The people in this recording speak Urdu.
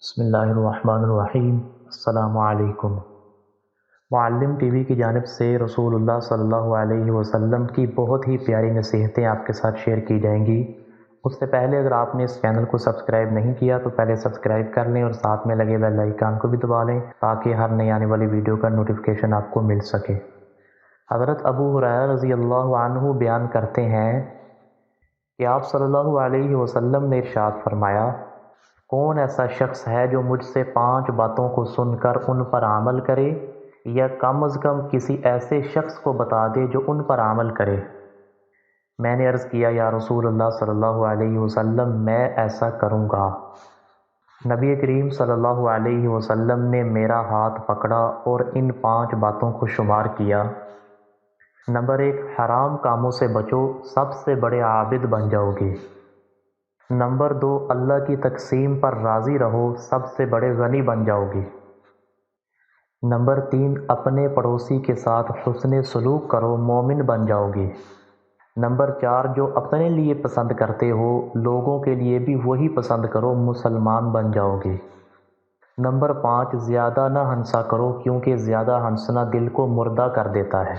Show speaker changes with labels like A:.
A: بسم اللہ الرحمن الرحیم۔ السلام علیکم۔ معلم ٹی وی کی جانب سے رسول اللہ صلی اللہ علیہ وسلم کی بہت ہی پیاری نصیحتیں آپ کے ساتھ شیئر کی جائیں گی۔ اس سے پہلے اگر آپ نے اس چینل کو سبسکرائب نہیں کیا تو پہلے سبسکرائب کر لیں اور ساتھ میں لگے بیل آئیکن کو بھی دبا لیں تاکہ ہر نئی آنے والی ویڈیو کا نوٹیفیکیشن آپ کو مل سکے۔ حضرت ابو ہریرہ رضی اللہ عنہ بیان کرتے ہیں کہ آپ صلی اللہ علیہ وسلم نے ارشاد فرمایا، کون ایسا شخص ہے جو مجھ سے 5 باتوں کو سن کر ان پر عمل کرے، یا کم از کم کسی ایسے شخص کو بتا دے جو ان پر عمل کرے۔ میں نے عرض کیا، یا رسول اللہ صلی اللہ علیہ وسلم، میں ایسا کروں گا۔ نبی کریم صلی اللہ علیہ وسلم نے میرا ہاتھ پکڑا اور ان 5 باتوں کو شمار کیا۔ نمبر 1، حرام کاموں سے بچو، سب سے بڑے عابد بن جاؤ گے۔ نمبر 2، اللہ کی تقسیم پر راضی رہو، سب سے بڑے غنی بن جاؤ گے۔ نمبر 3، اپنے پڑوسی کے ساتھ حسن سلوک کرو، مومن بن جاؤ گے۔ نمبر 4، جو اپنے لیے پسند کرتے ہو لوگوں کے لیے بھی وہی پسند کرو، مسلمان بن جاؤ گے۔ نمبر 5، زیادہ نہ ہنسا کرو کیونکہ زیادہ ہنسنا دل کو مردہ کر دیتا ہے۔